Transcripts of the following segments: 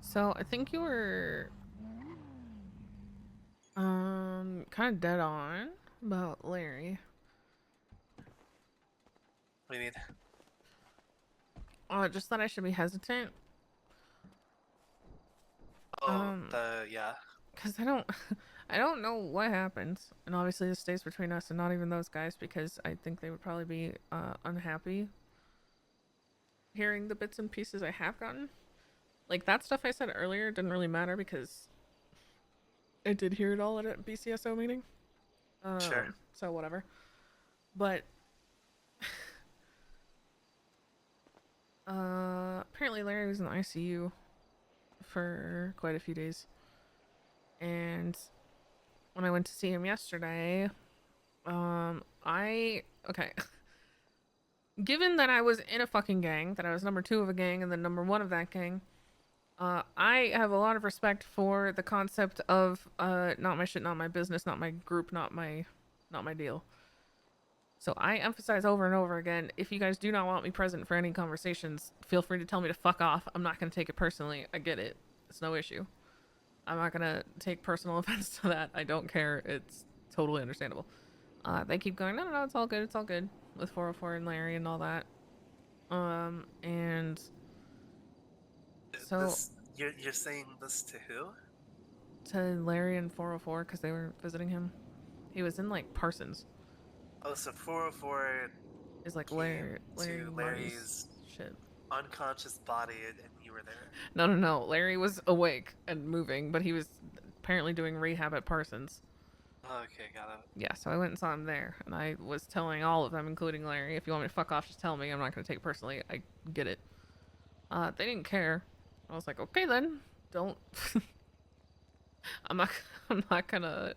So I think you were kind of dead on about Larry. What do you mean? Just that I should be hesitant. Oh, Um, yeah. because I don't, I don't know what happens, and obviously this stays between us and not even those guys because I think they would probably be unhappy hearing the bits and pieces I have gotten. Like that stuff I said earlier didn't really matter because I did hear it all at a BCSO meeting. Sure. So whatever. But apparently Larry was in the ICU for quite a few days. And when I went to see him yesterday, I okay. Given that I was in a fucking gang, that I was number two of a gang and then number one of that gang, I have a lot of respect for the concept of not my shit, not my business, not my group, not my deal. So I emphasize over and over again, if you guys do not want me present for any conversations, feel free to tell me to fuck off. I'm not gonna take it personally. I get it. It's no issue. I'm not gonna take personal offense to that. I don't care. It's totally understandable. They keep going, no, no, no, it's all good, it's all good with 404 and Larry and all that. And so You're saying this to who? to Larry and 404 because they were visiting him. He was in like Parsons. Oh, so 404 Is like came Larry to Marty's Larry's shit. unconscious body and you were there. No, no, no. Larry was awake and moving, but he was apparently doing rehab at Parsons. Okay, got it. Yeah, so I went and saw him there, and I was telling all of them, including Larry, if you want me to fuck off, just tell me. I'm not going to take it personally. I get it. They didn't care. I was like, okay then, don't. I'm not. I'm not gonna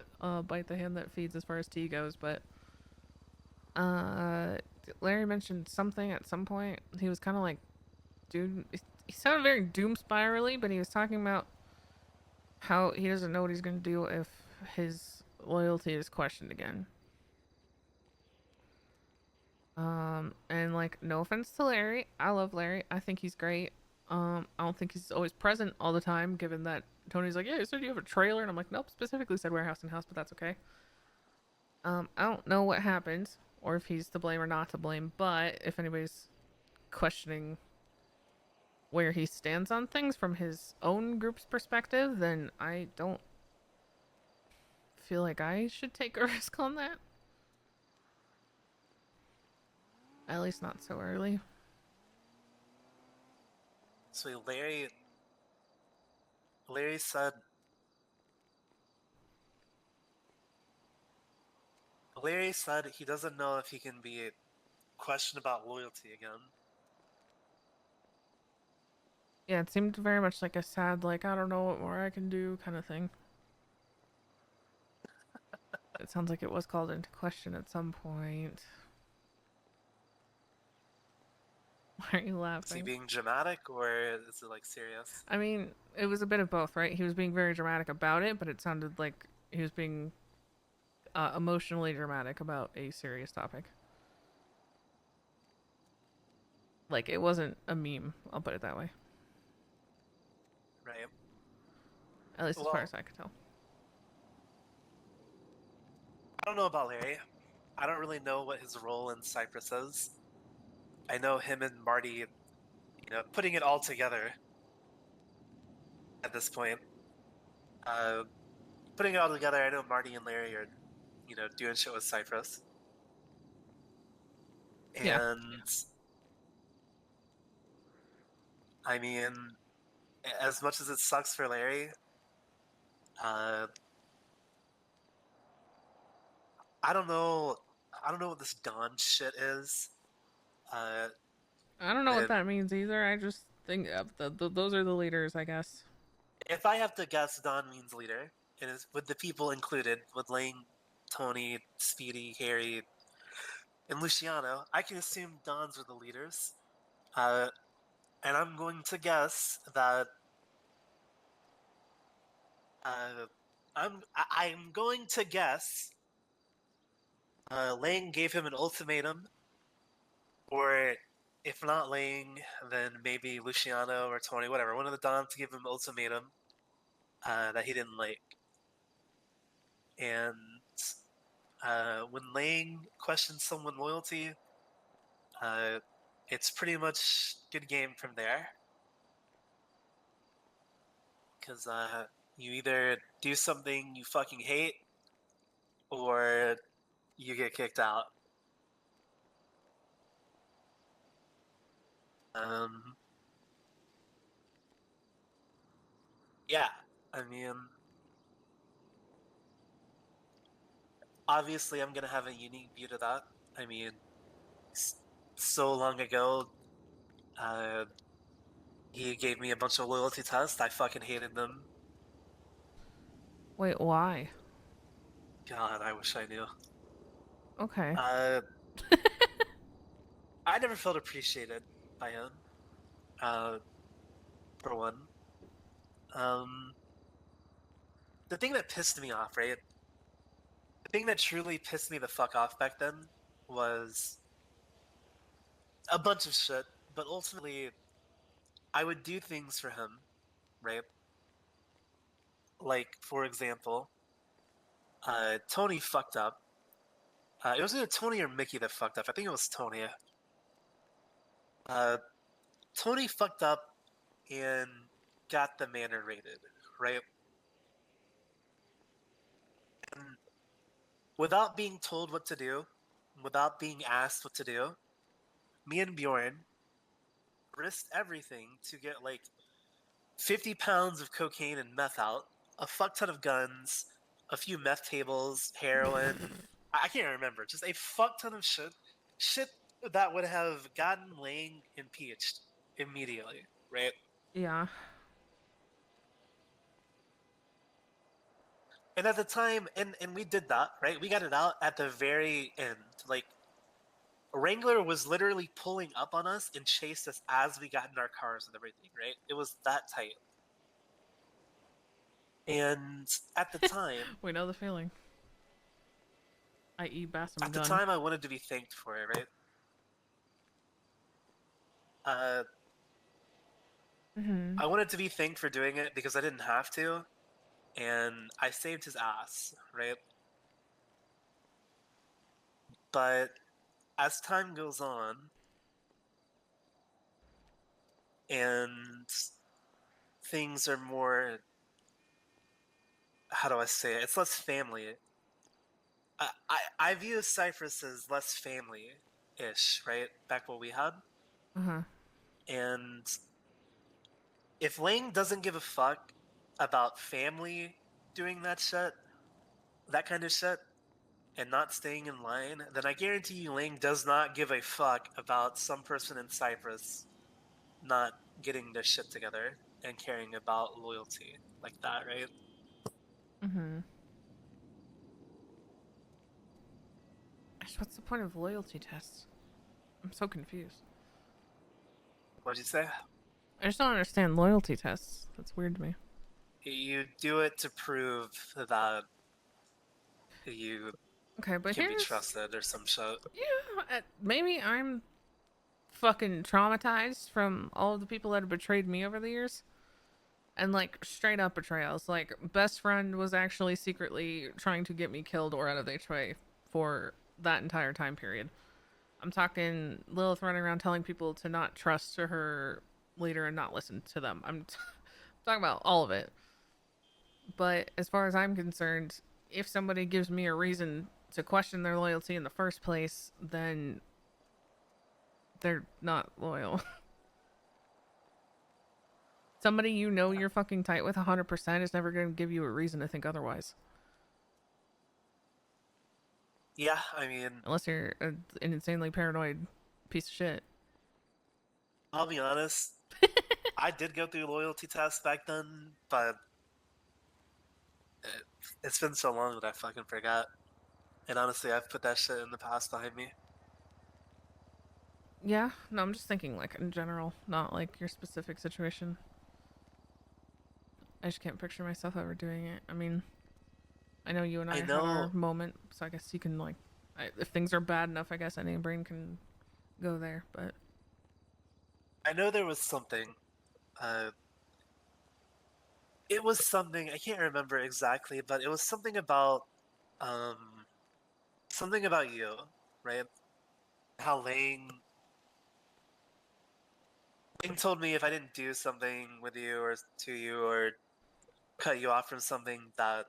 bite the hand that feeds as far as tea goes. But uh, Larry mentioned something at some point. He was kind of like, dude. He sounded very doom spirally, but he was talking about how he doesn't know what he's gonna do if his loyalty is questioned again. And like, no offense to Larry, I love Larry. I think he's great. I don't think he's always present all the time, given that Tony's like, yeah, you said you have a trailer, and I'm like, nope, specifically said warehouse and house, but that's okay. I don't know what happened, or if he's to blame or not to blame, but if anybody's questioning where he stands on things from his own group's perspective, then I don't feel like I should take a risk on that. At least not so early. So Larry said Larry said he doesn't know if he can be questioned about loyalty again. Yeah, it seemed very much like a sad, like, I don't know what more I can do kind of thing. It sounds like it was called into question at some point. Why are you Is he laughing? being dramatic or is it like serious? I mean, it was a bit of both, right? He was being very dramatic about it, but it sounded like he was being emotionally dramatic about a serious topic. Like, it wasn't a meme, I'll put it that way. Right. At least as far Well, as I could tell. I don't know about Larry. I don't really know what his role in Cyprus is. I know him and Marty, putting it all together at this point. Uh, Putting it all together, I know Marty and Larry are, doing shit with Cypress. Yeah. And I mean, as much as it sucks for Larry, uh, I don't know. I don't know what this Don shit is. Uh, I don't know what and that means either. I just think those are the leaders, I guess. if I have to guess, Don means leader, and is with the people included, with Lane, Tony, Speedy, Harry, and Luciano. I can assume Dons are the leaders. Uh, and I'm going to guess that uh, I'm going to guess Lang gave him an ultimatum, or if not Laying, then maybe Luciano or Tony, whatever, one of the Dom to give him ultimatum that he didn't like. And when Laying questions someone loyalty, uh, it's pretty much good game from there. Because you either do something you fucking hate or you get kicked out. Um, yeah, I mean, obviously, I'm gonna have a unique view to that. I mean, so long ago, uh, he gave me a bunch of loyalty tests. I fucking hated them. Wait, why? God, I wish I knew. Okay. Uh, I never felt appreciated by him. Uh, for one, um, the thing that pissed me off, right? The thing that truly pissed me the fuck off back then was a bunch of shit, but ultimately, I would do things for him, right? Like, for example, Tony fucked up. It was either Tony or Mickey that fucked up. I think it was Tony. Uh, Tony fucked up and got the manor rated, right? And without being told what to do, without being asked what to do, me and Bjorn risked everything to get like 50 pounds of cocaine and meth out, a fuck ton of guns, a few meth tables, heroin. I can't remember. Just a fuck ton of shit. Shit that would have gotten Lang impeached immediately, right? Yeah. And at the time, and we did that, right? We got it out at the very end. Like, Wrangler was literally pulling up on us and chased us as we got in our cars and everything, right? It was that tight. And at the time, We know the feeling. I.e. Bassam at the gun. time, I wanted to be thanked for it, right? Uh, Mm-hmm. I wanted to be thanked for doing it because I didn't have to, and I saved his ass, right? But as time goes on, and things are more, how do I say it? It's less family. I view Cyprus as less family-ish, right? Back what we had, Uh-huh. and if Lang doesn't give a fuck about family doing that kind of shit, and not staying in line, then I guarantee you Lang does not give a fuck about some person in Cyprus not getting their shit together and caring about loyalty like that, right? Mm-hmm. What's the point of loyalty tests? I'm so confused. What'd you say? I just don't understand loyalty tests. That's weird to me. You do it to prove that you Okay, but can be here's trusted or some shit. maybe I'm fucking traumatized from all of the people that have betrayed me over the years. And like straight up betrayals. Like best friend was actually secretly trying to get me killed or out of the HOA for that entire time period. I'm talking Lilith running around telling people to not trust her leader and not listen to them. Talking about all of it. But as far as I'm concerned, if somebody gives me a reason to question their loyalty in the first place, then they're not loyal. Somebody you know you're fucking tight with 100% is never going to give you a reason to think otherwise. Yeah, I mean, Unless you're an insanely paranoid piece of shit. I'll be honest. I did go through loyalty tests back then, but it's been so long that I fucking forgot. And honestly, I've put that shit in the past behind me. Yeah, no, I'm just thinking like in general, not like your specific situation. I just can't picture myself ever doing it. I mean, I know you and I I had our know, moment, so I guess you can like, if things are bad enough, I guess any brain can go there. But I know there was something. Uh, it was something I can't remember exactly, but it was um something about you, right? How Lang told me if I didn't do something with you or to you or cut you off from something that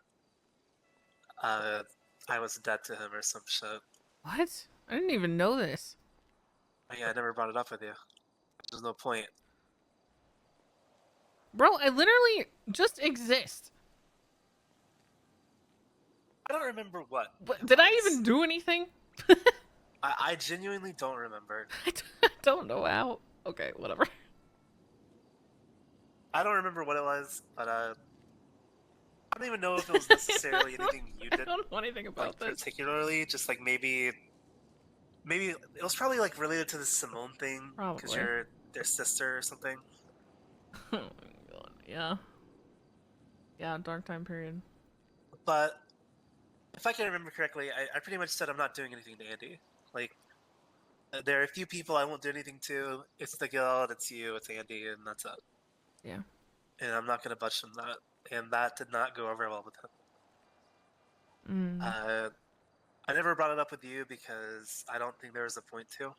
uh I was dead to him or some shit. What? I didn't even know this. Yeah, I never brought it up with you. There's no point. Bro, I literally just exist. I don't remember what But it did I was. even do anything? I genuinely don't remember. I don't know how. Okay, whatever. I don't remember what it was, but I don't even know if it was necessarily anything you I did, don't know anything like about this. particularly. Just like maybe it was probably like related to the Simone thing because Probably. you're their sister or something. Oh my god. Yeah. Yeah, dark time period. But if I can remember correctly, I pretty much said I'm not doing anything to Andy. Like there are a few people I won't do anything to. It's the guild, it's you, it's Andy, and that's it. Yeah. And I'm not gonna budge from that. And that did not go over well with him. Mm. Uh, I never brought it up with you because I don't think there was a point to. Yeah.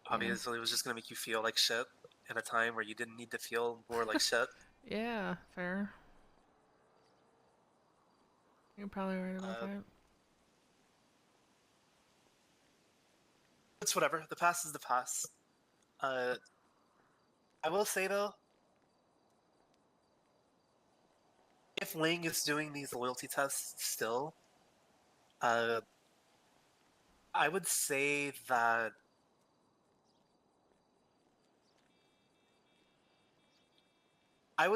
Obviously, it was just gonna make you feel like shit at a time where you didn't need to feel more like shit. Yeah, fair. You're probably right about Uh, that. it's whatever. The past is the past. Uh, I will say though, if Ling is doing these loyalty tests still, uh, I would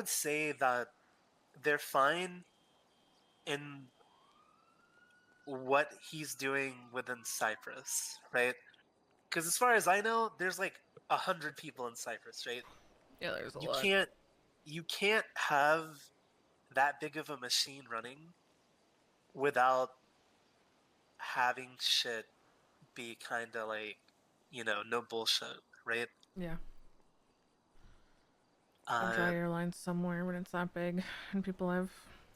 say that they're fine in what he's doing within Cyprus, right? Because as far as I know, there's like 100 people in Cyprus, right? Yeah, there's a You lot. can't you can't have that big of a machine running without having shit be kind of like, no bullshit, right? Yeah. I'll draw Uh, your lines somewhere when it's that big and people have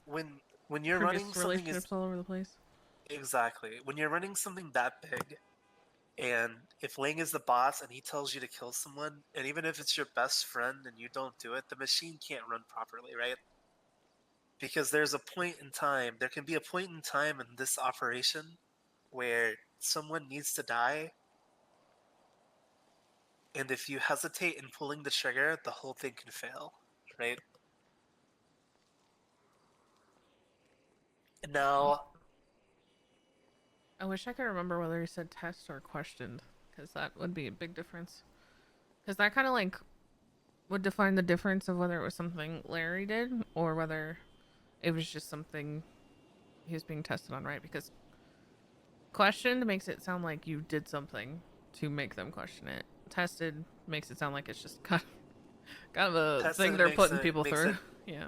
when when you're running previous something is relationships all over the place. exactly when you're running something that big, and if Ling is the boss and he tells you to kill someone, and even if it's your best friend and you don't do it, the machine can't run properly, right? Because there can be a point in time in this operation where someone needs to die, and if you hesitate in pulling the trigger, the whole thing can fail, right? Oh. Now, I wish I could remember whether he said test or questioned, because that would be a big difference. Because that kind of like would define the difference of whether it was something Larry did or whether it was just something he was being tested on, right? Because questioned makes it sound like you did something to make them question it. Tested makes it sound like it's just kind of a tested thing it they're makes putting it people makes through. it Yeah.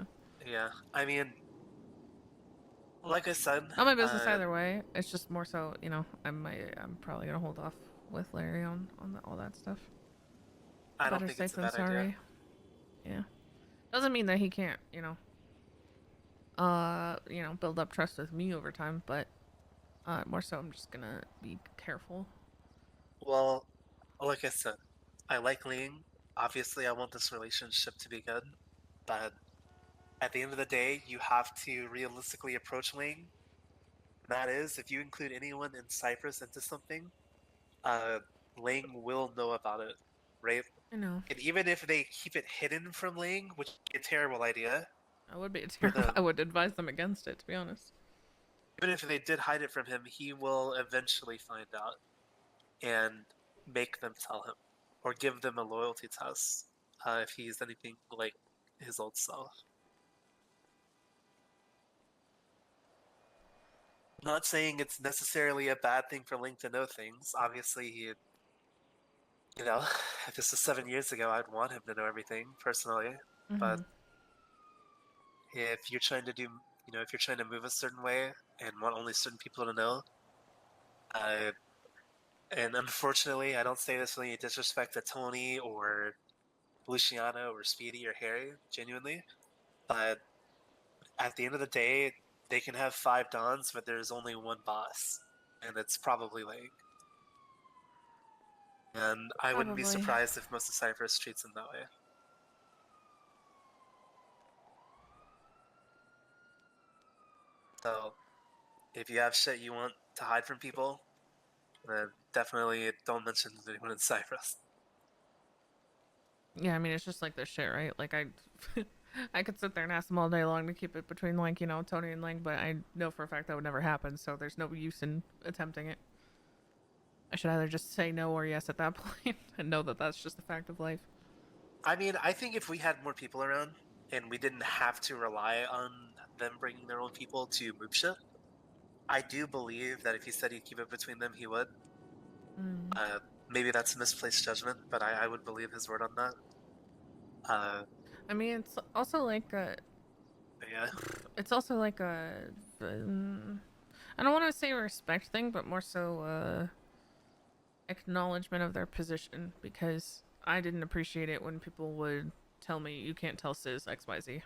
yeah. I mean, like I said, Not my business either way. It's just more so, I'm probably gonna hold off with Larry on all that stuff. I don't Better think safe it's a than bad idea. sorry. Yeah. Doesn't mean that he can't, build up trust with me over time, but more so I'm just gonna be careful. Well, like I said, I like Ling. Obviously, I want this relationship to be good, but at the end of the day, you have to realistically approach Ling. That is, if you include anyone in Cyprus into something, uh, Ling will know about it, right? I know. And even if they keep it hidden from Ling, which would be a terrible idea I would be for terrible. I them, would advise them against it, to be honest. even if they did hide it from him, he will eventually find out and make them tell him or give them a loyalty test if he's anything like his old self. Not saying it's necessarily a bad thing for Link to know things. Obviously, you know, if this was 7 years ago, I'd want him to know everything personally. But Mm-hmm. if you're trying to if you're trying to move a certain way and want only certain people to know, uh, and unfortunately, I don't say this with any disrespect to Tony or Luciano or Speedy or Harry, genuinely. But at the end of the day, they can have 5 dons, but there's only one boss, and it's probably Lake. And I wouldn't be Probably. surprised if most of Cyprus treats him that way. So, if you have shit you want to hide from people, then definitely don't mention to anyone in Cyprus. Yeah, I mean, it's just like this shit, right? Like, I could sit there and ask them all day long to keep it between, like, you know, Tony and Ling, but I know for a fact that would never happen, so there's no use in attempting it. I should either just say no or yes at that point and know that that's just the fact of life. I mean, I think if we had more people around and we didn't have to rely on them bringing their own people to move shit, I do believe that if he said he'd keep it between them, he would. Mm. Maybe that's a misplaced judgment, but I would believe his word on that. I mean, it's also like a. Yeah. It's also like a. I don't want to say a respect thing, but more so acknowledgement of their position, because I didn't appreciate it when people would tell me you can't tell Sis XYZ.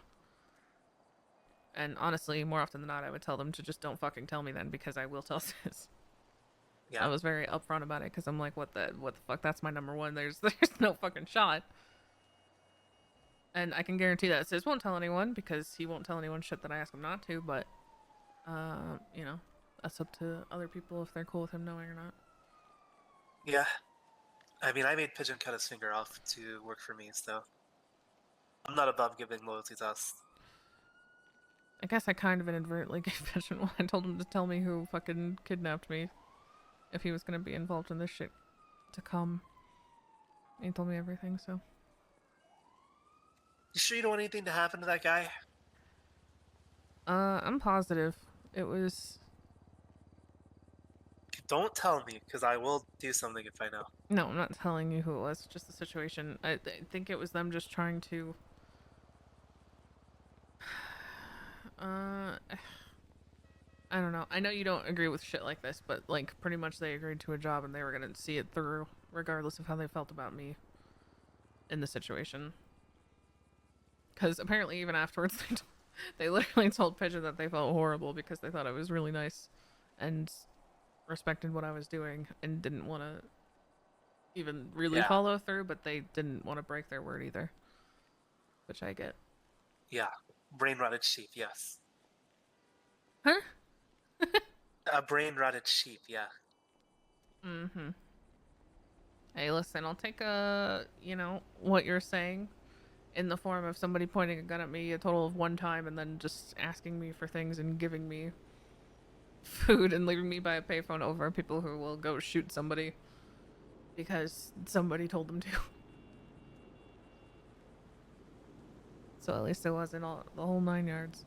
And honestly, more often than not, I would tell them to just don't fucking tell me then, because I will tell Sis. I Yeah. was very upfront about it because I'm like, what the fuck? That's my number one. There's no fucking shot. And I can guarantee that Sis won't tell anyone because he won't tell anyone shit that I ask him not to. But you know, that's up to other people if they're cool with him knowing or not. Yeah. I mean, I made Pigeon cut his finger off to work for me, so I'm not above giving loyalty tests. I guess I kind of inadvertently gave Vision when I told him to tell me who fucking kidnapped me if he was gonna be involved in this shit to come. He told me everything, so. You sure you don't want anything to happen to that guy? I'm positive it was. Don't tell me, because I will do something if I know. No, I'm not telling you who it was. Just the situation. I think it was them just trying to. Uh, I don't know. I know you don't agree with shit like this, but like pretty much they agreed to a job and they were gonna see it through, regardless of how they felt about me in the situation. Because apparently, even afterwards, they literally told Pigeon that they felt horrible because they thought I was really nice and respected what I was doing and didn't want to even really Yeah. follow through, but they didn't want to break their word either, which I get. Yeah. Brain rotted sheep, yes. Huh? A brain rotted sheep, yeah. Mm-hmm. Hey, listen, I'll take what you're saying in the form of somebody pointing a gun at me a total of one time and then just asking me for things and giving me food and leaving me by a payphone over people who will go shoot somebody because somebody told them to. So at least it wasn't all the whole 9 yards.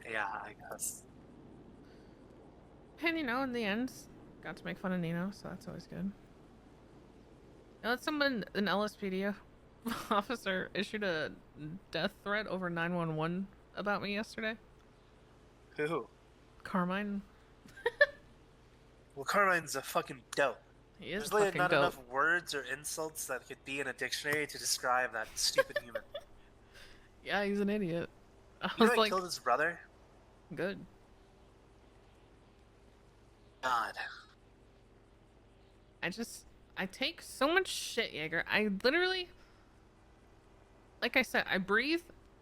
Yeah, I guess. And in the end, got to make fun of Nino, so that's always good. An LSPD officer issued a death threat over 911 about me yesterday. Who? Carmine. Well, Carmine's a fucking dope. He is There's literally fucking not dope. enough words or insults that could be in a dictionary to describe that stupid human. Yeah, he's an idiot. I You know was I like, killed his brother? good. God. I take so much shit, Yeager. I literally, like I said, I breathe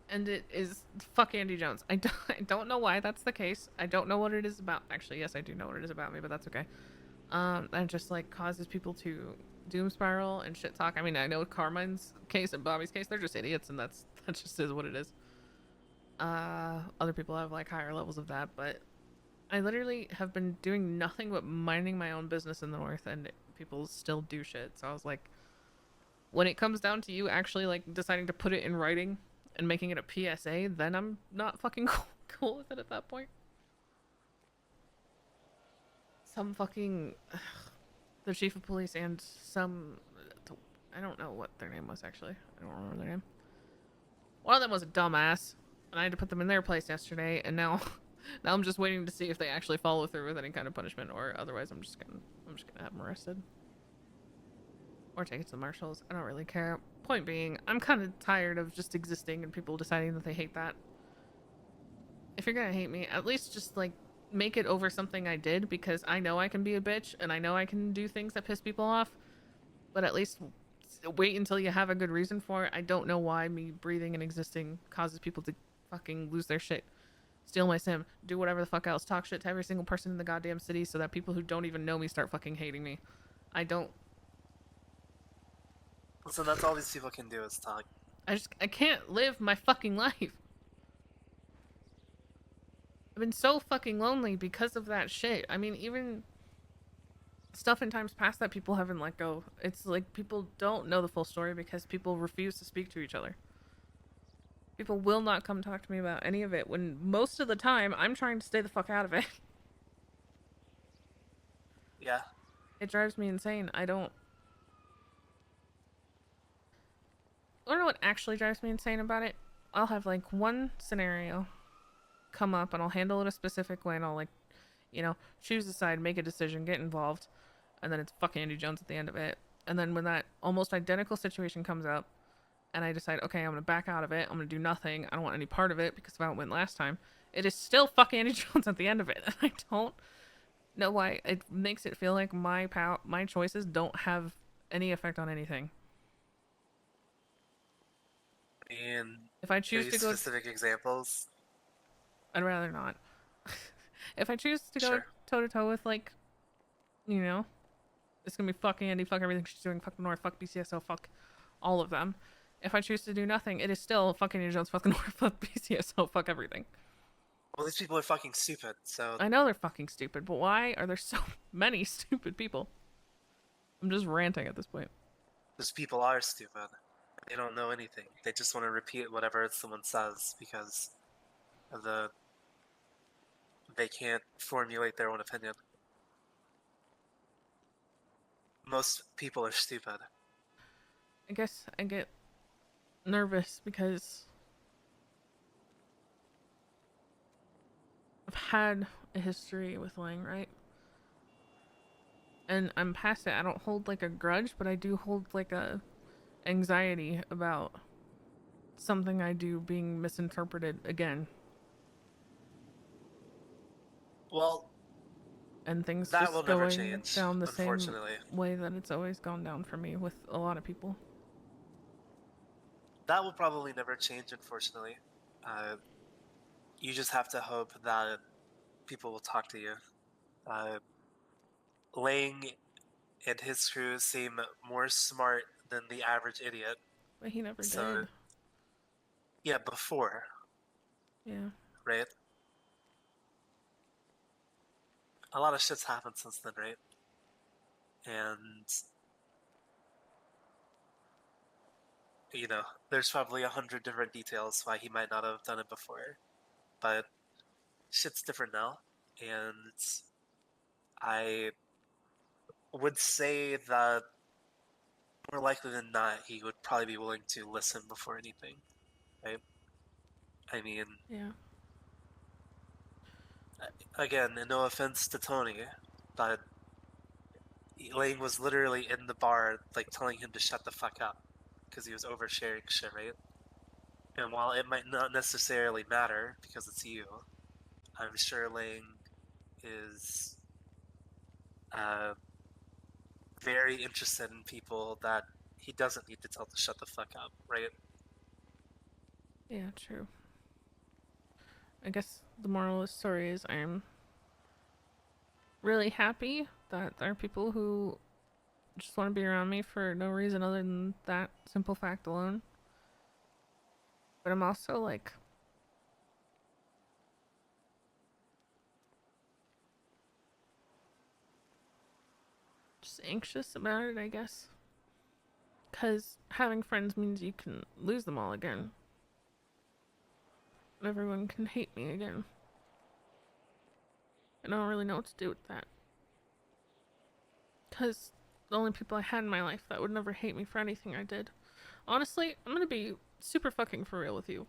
and it is fuck Andy Jones. I don't know why that's the case. I don't know what it is about. Actually, yes, I do know what it is about me, but that's okay. That just like causes people to doom spiral and shit talk. I mean, I know Carmine's case and Bobby's case, they're just idiots, and that just is what it is. Other people have like higher levels of that, but I literally have been doing nothing but minding my own business in the north, and people still do shit. So I was like, when it comes down to you actually like deciding to put it in writing and making it a PSA, then I'm not fucking cool with it at that point. Some fucking the chief of police and some I don't know what their name was actually. I don't remember their name. One of them was a dumbass, and I had to put them in their place yesterday, and now now I'm just waiting to see if they actually follow through with any kind of punishment, or otherwise I'm just gonna have them arrested. or take it to the marshals. I don't really care. Point being, I'm kind of tired of just existing and people deciding that they hate that. If you're gonna hate me, at least just like make it over something I did, because I know I can be a bitch and I know I can do things that piss people off. But at least wait until you have a good reason for it. I don't know why me breathing and existing causes people to fucking lose their shit, steal my sim, do whatever the fuck else, talk shit to every single person in the goddamn city so that people who don't even know me start fucking hating me. I don't. So that's all these people can do is talk. I can't live my fucking life. I've been so fucking lonely because of that shit. I mean, even stuff in times past that people haven't let go. It's like people don't know the full story because people refuse to speak to each other. People will not come talk to me about any of it when most of the time I'm trying to stay the fuck out of it. Yeah. It drives me insane. I don't know what actually drives me insane about it. I'll have like one scenario come up and I'll handle it a specific way and I'll like, choose a side, make a decision, get involved, and then it's fucking Andy Jones at the end of it. And then when that almost identical situation comes up and I decide, okay, I'm gonna back out of it, I'm gonna do nothing, I don't want any part of it because of how it went last time, it is still fucking Andy Jones at the end of it. And I don't know why. It makes it feel like my choices don't have any effect on anything. And If I give choose you to go, specific examples. I'd rather not. If I choose to go Sure. toe to toe with, like, you know, it's gonna be fucking Andy, fuck everything she's doing, fuck the North, fuck BCSO, fuck all of them. If I choose to do nothing, it is still fucking Andy Jones, fuck the North, fuck BCSO, fuck everything. Well, these people are fucking stupid, so I know they're fucking stupid, but why are there so many stupid people? I'm just ranting at this point. those people are stupid. They don't know anything. They just want to repeat whatever someone says because of they can't formulate their own opinion. Most people are stupid. I guess I get nervous because I've had a history with lying, right? And I'm past it. I don't hold like a grudge, but I do hold like a anxiety about something I do being misinterpreted again, Well, and things that will just never going change, down the same unfortunately. way that it's always gone down for me with a lot of people. That will probably never change, unfortunately. Uh, you just have to hope that people will talk to you. Uh, Lang and his crew seem more smart than the average idiot. But he never So, did. yeah, before, Yeah. right? A lot of shit's happened since then, right? And, you know, there's probably 100 different details why he might not have done it before. But shit's different now. And I would say that more likely than not, he would probably be willing to listen before anything, right? I mean, Yeah. again, no offense to Tony, but Elaine was literally in the bar, like telling him to shut the fuck up because he was oversharing shit, right? And while it might not necessarily matter because it's you, I'm sure Lang is uh, very interested in people that he doesn't need to tell to shut the fuck up, right? Yeah, true. I guess the moral of the story is I'm really happy that there are people who just want to be around me for no reason other than that simple fact alone. But I'm also like just anxious about it, I guess. Because having friends means you can lose them all again. Everyone can hate me again. And I don't really know what to do with that. Because the only people I had in my life that would never hate me for anything I did. Honestly, I'm gonna be super fucking for real with you.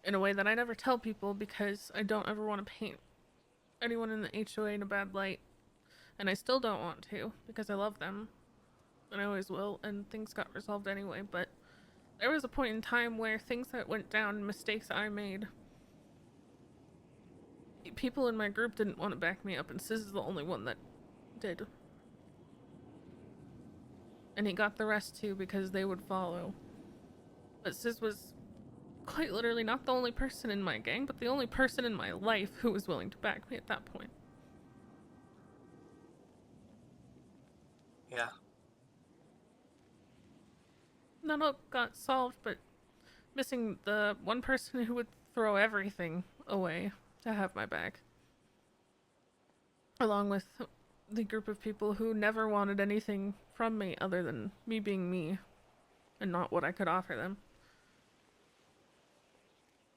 In a way that I never tell people because I don't ever want to paint anyone in the HOA in a bad light. And I still don't want to because I love them and I always will, and things got resolved anyway. But there was a point in time where things that went down, mistakes I made, people in my group didn't want to back me up, and Sis is the only one that did. And he got the rest too because they would follow. But Sis was quite literally not the only person in my gang, but the only person in my life who was willing to back me at that point. Yeah. None of it got solved, but missing the one person who would throw everything away to have my back. Along with the group of people who never wanted anything from me other than me being me and not what I could offer them.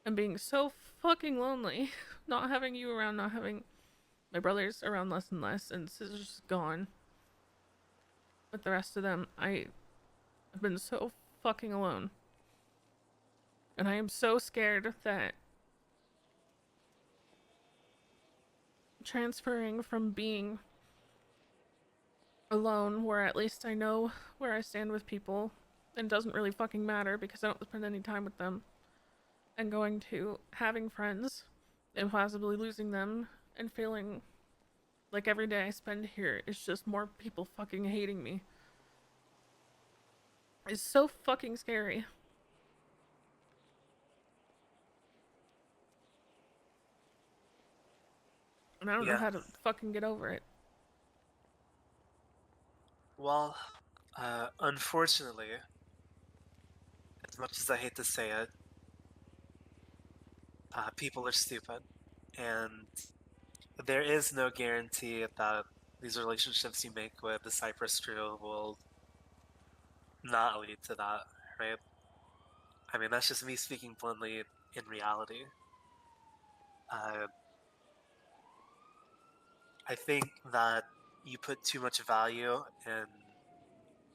And being so fucking lonely, not having you around, not having my brothers around less and less, and Scissor's just gone. With the rest of them, I've been so fucking alone. And I am so scared that transferring from being alone, where at least I know where I stand with people, and it doesn't really fucking matter because I don't spend any time with them, and going to having friends and possibly losing them and feeling like every day I spend here is just more people fucking hating me is so fucking scary. And I don't know Yeah. how to fucking get over it. Well, unfortunately, as much as I hate to say it, people are stupid, and there is no guarantee that these relationships you make with the Cypress crew will not lead to that, right? I mean, that's just me speaking bluntly in reality. Uh, I think that you put too much value in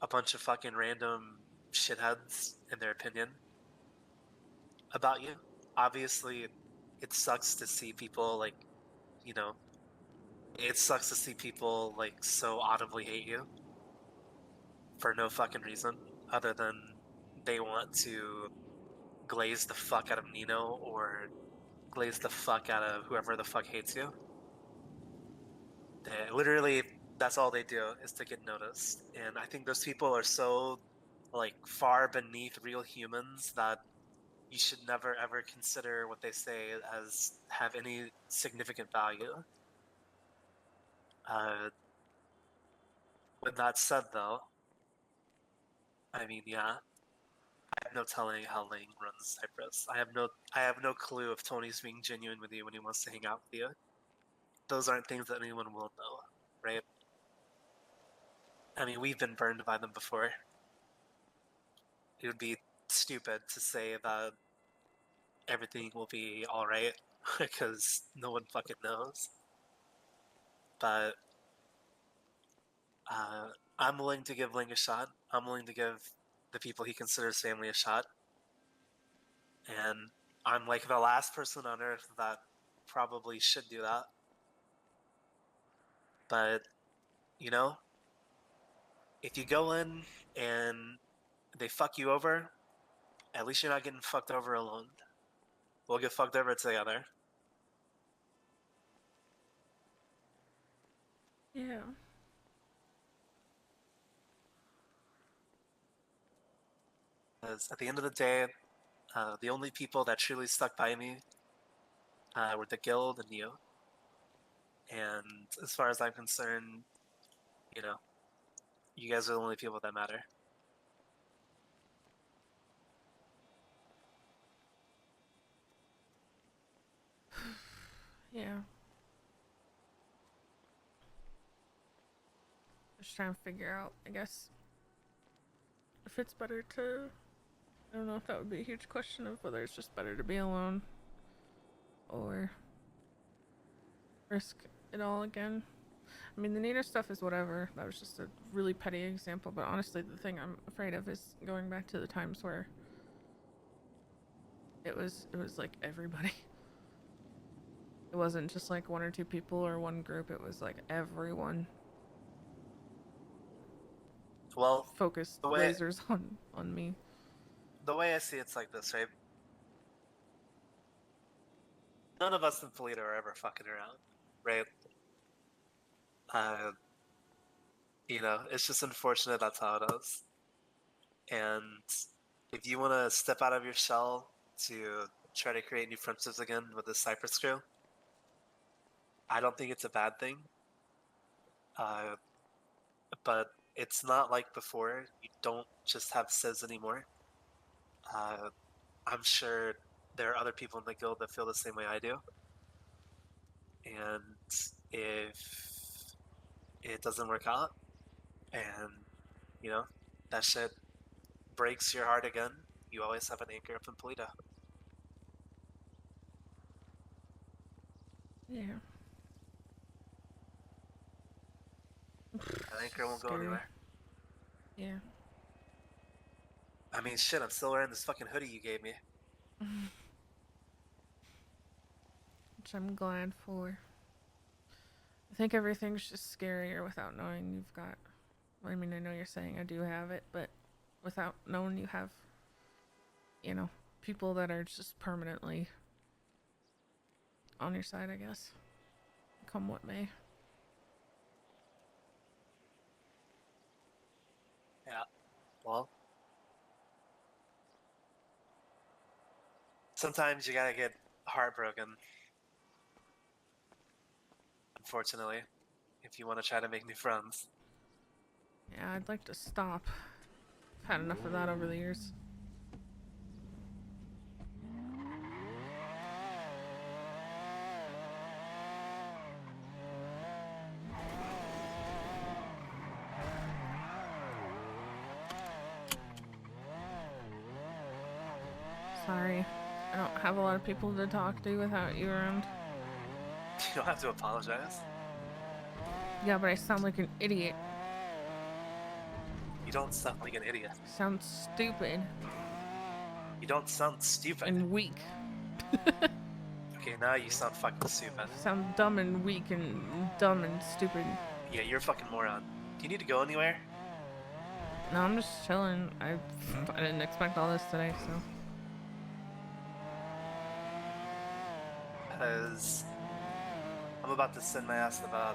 a bunch of fucking random shitheads and their opinion about you. Obviously, it sucks to see people like, you know, it sucks to see people like so audibly hate you for no fucking reason other than they want to glaze the fuck out of Nino or glaze the fuck out of whoever the fuck hates you. They literally, that's all they do is to get noticed. And I think those people are so like far beneath real humans that you should never ever consider what they say as have any significant value. Uh, with that said, though, I mean, yeah, I have no telling how Lang runs Cyprus. I have no clue if Tony's being genuine with you when he wants to hang out with you. Those aren't things that anyone will know, right? I mean, we've been burned by them before. It would be stupid to say that everything will be all right because no one fucking knows. But uh, I'm willing to give Ling a shot. I'm willing to give the people he considers family a shot. And I'm like the last person on earth that probably should do that. But, you know, if you go in and they fuck you over, at least you're not getting fucked over alone. We'll get fucked over together. Yeah. Because at the end of the day, the only people that truly stuck by me were the guild and you. And as far as I'm concerned, you know, you guys are the only people that matter. Yeah. Just trying to figure out, I guess, if it's better to. I don't know if that would be a huge question of whether it's just better to be alone or risk it all again. I mean, the Nina stuff is whatever. That was just a really petty example, but honestly, the thing I'm afraid of is going back to the times where it was like everybody. It wasn't just like one or two people or one group. It was like everyone. Well, focused the way lasers on me. the way I see it's like this, right? None of us in Polito are ever fucking around, right? Uh, it's just unfortunate that's how it is. And if you want to step out of your shell to try to create new friendships again with the Cypress crew, I don't think it's a bad thing. Uh, but it's not like before. You don't just have Sis anymore. Uh, I'm sure there are other people in the guild that feel the same way I do. And if it doesn't work out and, you know, that shit breaks your heart again, you always have an anchor up in Polito. Yeah. That It's anchor just won't go scary. anywhere. Yeah. I mean, shit, I'm still wearing this fucking hoodie you gave me. Which I'm glad for. I think everything's just scarier without knowing you've got. I mean, I know you're saying I do have it, but without knowing you have, people that are just permanently on your side, I guess. Come what may. Yeah. Well, sometimes you gotta get heartbroken, unfortunately, if you want to try to make new friends. Yeah, I'd like to stop. I've had enough of that over the years. Sorry. I don't have a lot of people to talk to without you around. You don't have to apologize. Yeah, but I sound like an idiot. You don't sound like an idiot. I sound stupid You don't sound stupid. and weak. Okay, now you sound fucking stupid. I sound dumb and weak and dumb and stupid. Yeah, you're a fucking moron. Do you need to go anywhere? No, I'm just chilling. I didn't expect all this today, so. Because I'm about to send my ass to bed.